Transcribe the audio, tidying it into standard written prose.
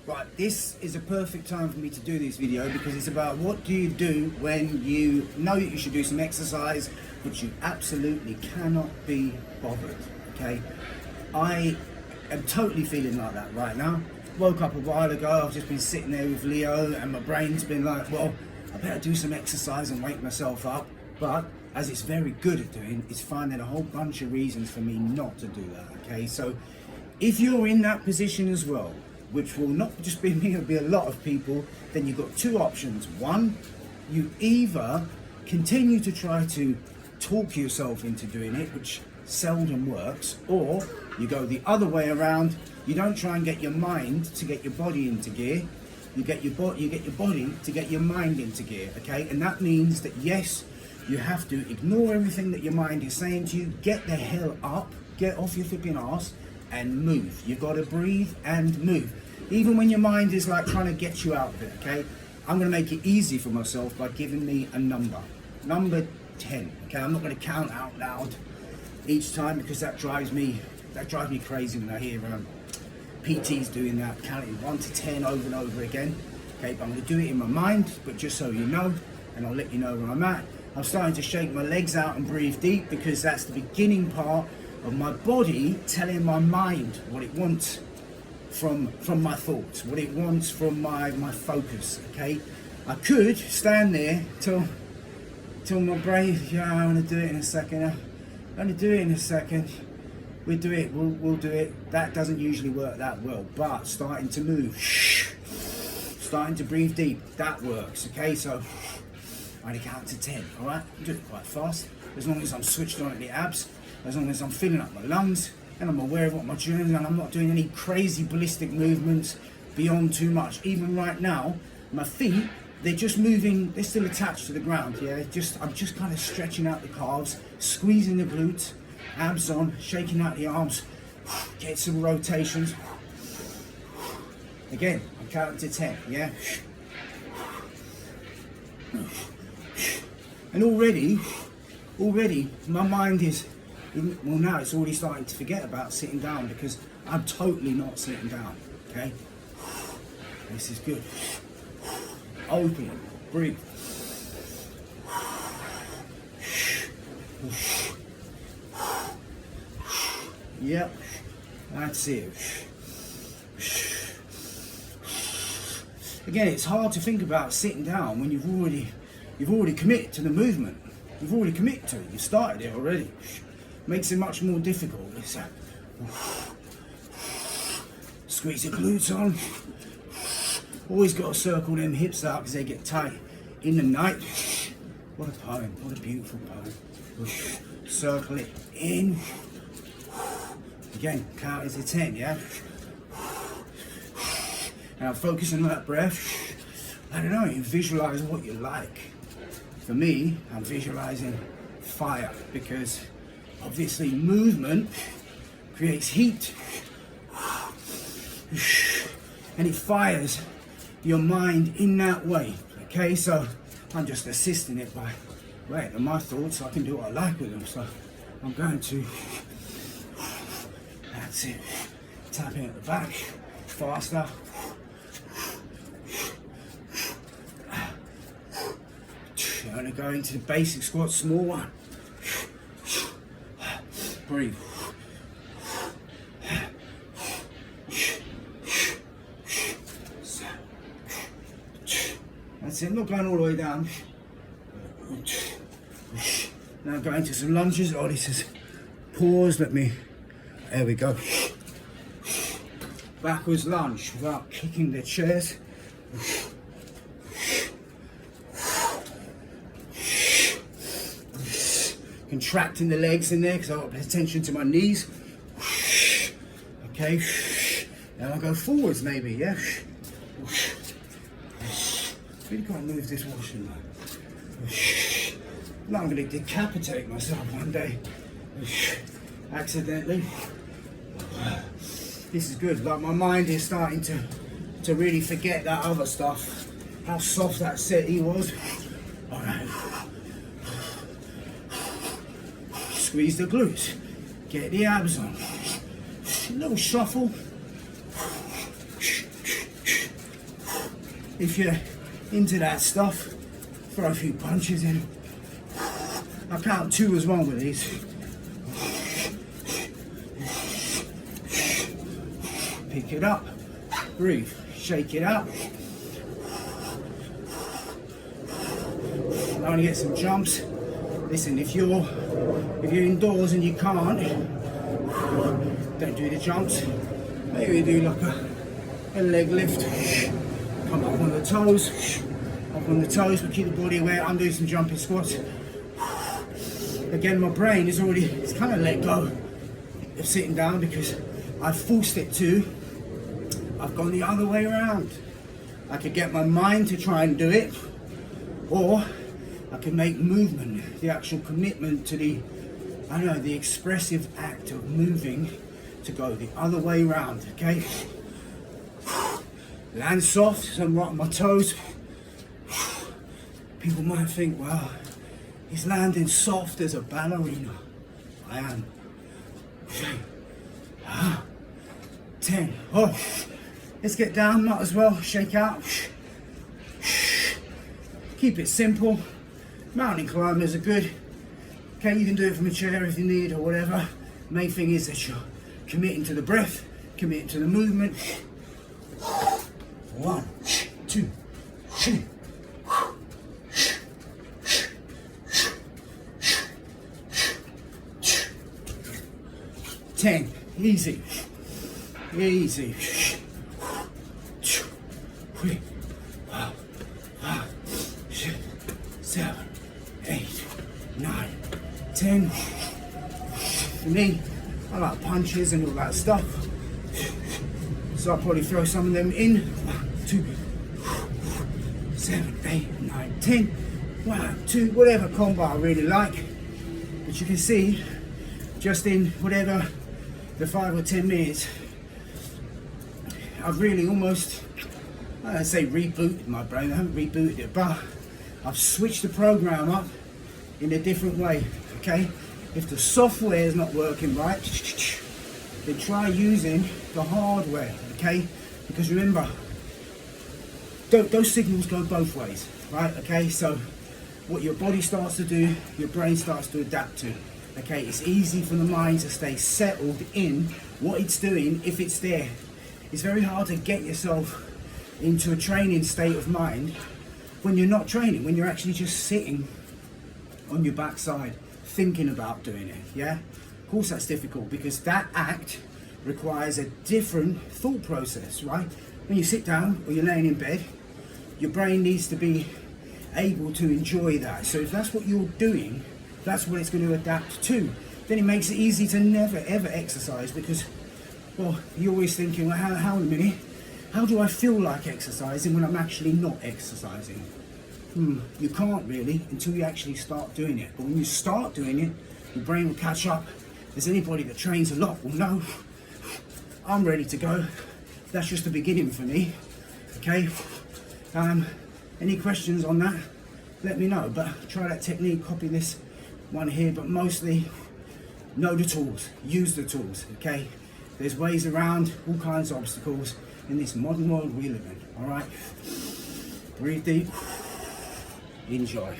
Right, this is a perfect time for me to do this video because it's about what do you do when you know that you should do some exercise but you absolutely cannot be bothered, okay? I am totally feeling like that right now. Woke up a while ago, I've just been sitting there with Leo and my brain's been like, well, I better do some exercise and wake myself up. But as it's very good at doing, it's finding a whole bunch of reasons for me not to do that, okay? So if you're in that position as well, which will not just be me, it'll be a lot of people, then you've got two options. One, you either continue to try to talk yourself into doing it, which seldom works, or you go the other way around. You don't try and get your mind to get your body into gear. You get your body to get your mind into gear, okay? And that means that yes, you have to ignore everything that your mind is saying to you, get the hell up, get off your flipping ass and move. You've got to breathe and move. Even when your mind is like trying to get you out of it, okay? I'm gonna make it easy for myself by giving me a number. Number 10, okay? I'm not gonna count out loud each time because that drives me crazy when I hear PTs doing that, counting 1 to 10 over and over again. Okay, but I'm gonna do it in my mind, but just so you know, and I'll let you know where I'm at. I'm starting to shake my legs out and breathe deep because that's the beginning part of my body telling my mind what it wants from my thoughts, what it wants from my focus, okay? I could stand there till my brain, yeah, I want to do it in a second. I want to do it in a second. We'll do it, we'll do it. That doesn't usually work that well, but starting to move, starting to breathe deep, that works, okay? So I'm gonna count to 10, all right? Do it quite fast, as long as I'm switched on at the abs, as long as I'm filling up my lungs, and I'm aware of what I'm doing, and I'm not doing any crazy ballistic movements beyond too much. Even right now, my feet, they're just moving, they're still attached to the ground, yeah? I'm just kind of stretching out the calves, squeezing the glutes, abs on, shaking out the arms, get some rotations. Again, I'm counting to 10, yeah? And already, my mind is, well, now it's already starting to forget about sitting down because I'm totally not sitting down, okay? This is good. Open, breathe. Yep, that's it. Again, it's hard to think about sitting down when you've already committed to the movement. You've already committed to it. You started it already. Makes it much more difficult. Squeeze the glutes on. Always got to circle them hips out because they get tight in the night. What a poem. What a beautiful poem. Circle it in. Again, count as a 10, yeah? Now focusing on that breath. I don't know, you visualize what you like. For me, I'm visualizing fire because obviously movement creates heat and it fires your mind in that way, okay? So I'm just assisting it by, right, and my thoughts, I can do what I like with them. So I'm going to, that's it, tapping at the back, faster. I'm going to go into the basic squat, small one. Breathe. That's it, not going all the way down. Now going to some lunges. Oh, this is pause, there we go. Backwards lunge without kicking the chairs. Contracting the legs in there because I've got to pay attention to my knees. Okay, now I'll go forwards maybe, yeah? Really can't move this washing line. Now I'm going to decapitate myself one day. Accidentally. This is good, like my mind is starting to really forget that other stuff. How soft that settee was. Alright. Squeeze the glutes, get the abs on, a little shuffle, if you're into that stuff, throw a few punches in. I count 2 as one with these. Pick it up, breathe, shake it out. I want to get some jumps. Listen, if you're indoors and you can't, don't do the jumps. Maybe do like a leg lift. Come up on the toes, but keep the body aware. I'm doing some jumping squats. Again, my brain is already, it's kind of let go of sitting down because I forced it to. I've gone the other way around. I could get my mind to try and do it, or I can make movement, the actual commitment to the expressive act of moving, to go the other way around, okay? Land soft, so I'm right on my toes. People might think, well, he's landing soft as a ballerina. I am. 10. Oh, let's get down, might as well shake out. Keep it simple. Mountain climbers are good. Okay, you can do it from a chair if you need or whatever. Main thing is that you're committing to the breath, committing to the movement. 1, 2, 3. 10. Easy. Easy. 3, 4, 5, 6, 7, 8, 9, 10. For me, I like punches and all that stuff. So I'll probably throw some of them in. 1, 2, 7, 8, 9, 10. 1, 2, whatever combo I really like. But you can see, just in whatever the 5 or 10 minutes, I've really almost, I don't say rebooted my brain, I haven't rebooted it, but I've switched the program up in a different way, okay? If the software is not working right, then try using the hardware, okay? Because remember, those signals go both ways, right? Okay, so what your body starts to do, your brain starts to adapt to. Okay, it's easy for the mind to stay settled in what it's doing if it's there. It's very hard to get yourself into a training state of mind when you're not training, when you're actually just sitting on your backside thinking about doing it, yeah? Of course that's difficult because that act requires a different thought process, right? When you sit down or you're laying in bed, your brain needs to be able to enjoy that. So if that's what you're doing, that's what it's going to adapt to. Then it makes it easy to never ever exercise because, well, you're always thinking, well, how in a minute, how do I feel like exercising when I'm actually not exercising? You can't really until you actually start doing it. But when you start doing it, your brain will catch up. As anybody that trains a lot will know, I'm ready to go. That's just the beginning for me, okay? Any questions on that? Let me know, but try that technique, copy this one here, but mostly know the tools, use the tools, okay? There's ways around all kinds of obstacles in this modern world we live in, all right? Breathe deep, enjoy.